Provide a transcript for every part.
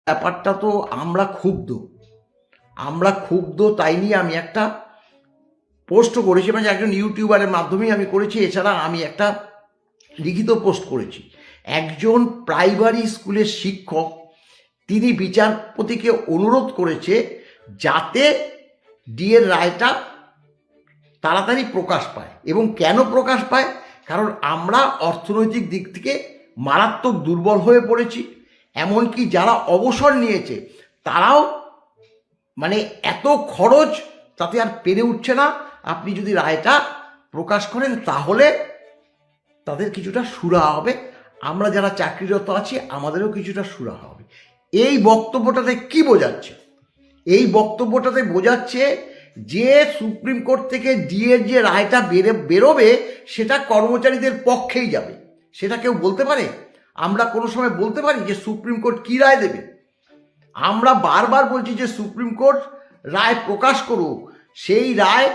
ব্যাপারটা তো আমরা ক্ষুব্ধ তাই নিয়ে আমি একটা পোস্ট করেছি, মানে একজন ইউটিউবারের মাধ্যমেই আমি করেছি। এছাড়া আমি একটা লিখিত পোস্ট করেছি। একজন প্রাইমারি স্কুলের শিক্ষক তিনি বিচারপতিকে অনুরোধ করেছে যাতে ডিএর রায়টা তাড়াতাড়ি প্রকাশ পায়। এবং কেন প্রকাশ পায়? কারণ আমরা অর্থনৈতিক দিক থেকে মারাত্মক দুর্বল হয়ে পড়েছি। এমনকি যারা অবসর নিয়েছে তারাও মানে এত খরচ তাতে আর পেরে উঠছে না। আপনি যদি রায়টা প্রকাশ করেন তাহলে তাদের কিছুটা সুরাহা হবে, আমরা যারা চাকরিরত আছি আমাদেরও কিছুটা সুরাহা হবে। এই বক্তব্যটাতে কি বোঝাচ্ছে? এই বক্তব্যটাতে বোঝাচ্ছে যে সুপ্রিম কোর্ট থেকে ডিএর যে রায়টা বেরোবে সেটা কর্মচারীদের পক্ষেই যাবে। সেটা কেউ বলতে পারে? আমরা কোনো সময় বলতে পারি যে সুপ্রিম কোর্ট কী রায় দেবে? আমরা বারবার বলছি যে সুপ্রিম কোর্ট রায় প্রকাশ করুক। সেই রায়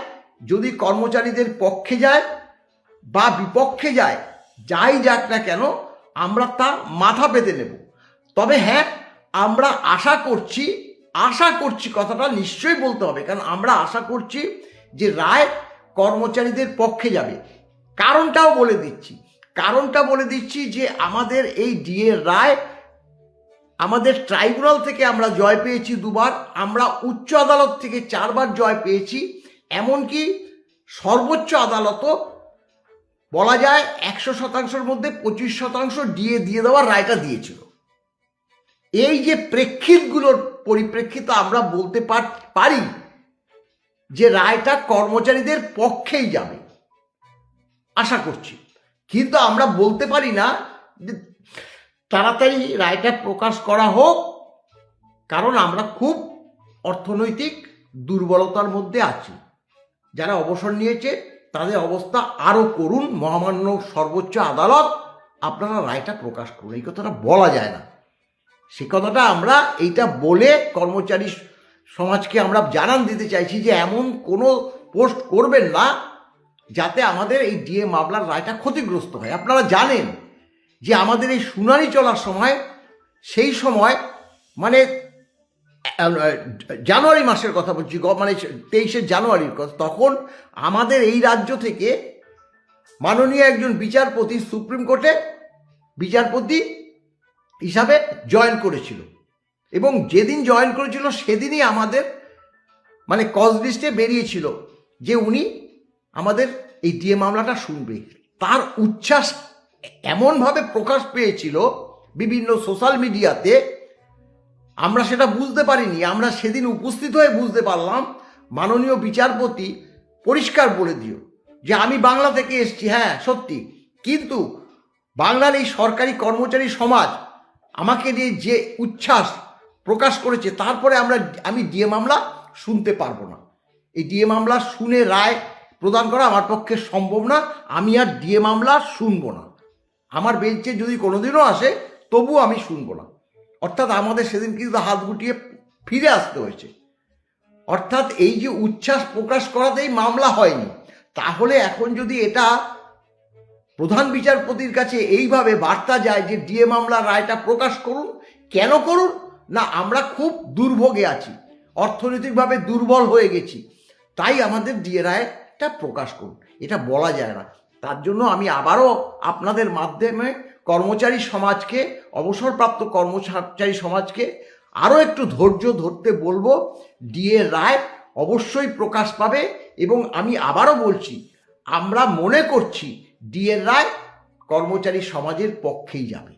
যদি কর্মচারীদের পক্ষে যায় বা বিপক্ষে যায়, যাই যাক না কেন আমরা তা মাথা পেতে নেব। তবে হ্যাঁ, আমরা আশা করছি কথাটা নিশ্চয়ই বলতে হবে, কারণ আমরা আশা করছি যে রায় কর্মচারীদের পক্ষে যাবে। কারণটা বলে দিচ্ছি যে আমাদের এই ডিএ রায় আমাদের ট্রাইব্যুনাল থেকে আমরা জয় পেয়েছি 2বার, আমরা উচ্চ আদালত থেকে 4বার জয় পেয়েছি, এমনকি সর্বোচ্চ আদালতও বলা যায় 100%-র মধ্যে 25% ডিএ দিয়ে দেওয়ার রায়টা দিয়েছিল। এই যে প্রেক্ষিতগুলোর পরিপ্রেক্ষিতে আমরা বলতে পারি যে রায়টা কর্মচারীদের পক্ষেই যাবে, আশা করছি। কিন্তু আমরা বলতে পারি না যে তাড়াতাড়ি রায়টা প্রকাশ করা হোক, কারণ আমরা খুব অর্থনৈতিক দুর্বলতার মধ্যে আছি। যারা অবসর নিয়েছে তাদের অবস্থা আরও করুন। মহামান্য সর্বোচ্চ আদালত আপনারা রায়টা প্রকাশ করুন। এই কথাটা বলা যায় না, সে কথাটা আমরা এইটা বলে কর্মচারী সমাজকে আমরা জানান দিতে চাইছি যে এমন কোনো পোস্ট করবেন না যাতে আমাদের এই ডিএ মামলার রায়টা ক্ষতিগ্রস্ত হয়। আপনারা জানেন যে আমাদের এই শুনানি চলার সময়, সেই সময় মানে জানুয়ারি মাসের কথা বলছি, মানে 23শে জানুয়ারির কথা, তখন আমাদের এই রাজ্য থেকে মাননীয় একজন বিচারপতি সুপ্রিম কোর্টে বিচারপতি হিসাবে জয়েন করেছিল। এবং যেদিন জয়েন করেছিল সেদিনই আমাদের মানে কজ লিস্টে বেরিয়েছিল যে উনি আমাদের এই ডিএ মামলাটা শুনবে। তার উচ্ছ্বাস এমনভাবে প্রকাশ পেয়েছিল বিভিন্ন সোশ্যাল মিডিয়াতে, আমরা সেটা বুঝতে পারিনি। আমরা সেদিন উপস্থিত হয়ে বুঝতে পারলাম মাননীয় বিচারপতি পরিষ্কার বলে দিও যে আমি বাংলা থেকে এসেছি, হ্যাঁ সত্যি, কিন্তু বাংলার এই সরকারি কর্মচারী সমাজ আমাকে নিয়ে যে উচ্ছ্বাস প্রকাশ করেছে, তারপরে আমি ডিএ মামলা শুনতে পারবো না। এই ডিএ মামলা শুনে রায় প্রদান করা আমার পক্ষে সম্ভব না। আমি আর ডিএ মামলা শুনবো না। আমার বেঞ্চে যদি কোনোদিনও আসে তবু আমি শুনবো না। অর্থাৎ আমাদের সেদিন কিন্তু হাত গুটিয়ে ফিরে আসতে হয়েছে। অর্থাৎ এই যে উচ্ছ্বাস প্রকাশ করাতেই মামলা হয়নি, তাহলে এখন যদি এটা প্রধান বিচারপতির কাছে এইভাবে বার্তা যায় যে ডিএ মামলার রায়টা প্রকাশ করুন, কেন করুন না? আমরা খুব দুর্ভোগে আছি, অর্থনৈতিকভাবে দুর্বল হয়ে গেছি, তাই আমাদের ডিএ রায়টা প্রকাশ করুন, এটা বলা যায় না। তার জন্য আমি আবারও আপনাদের মাধ্যমে কর্মচারী সমাজকে, অবসরপ্রাপ্ত কর্মচারী সমাজকে আরও একটু ধৈর্য ধরতে বলবো। ডিএ রায় অবশ্যই প্রকাশ পাবে এবং আমি আবারও বলছি, আমরা মনে করছি ডিএ রায় কর্মচারী সমাজের পক্ষেই যাবে।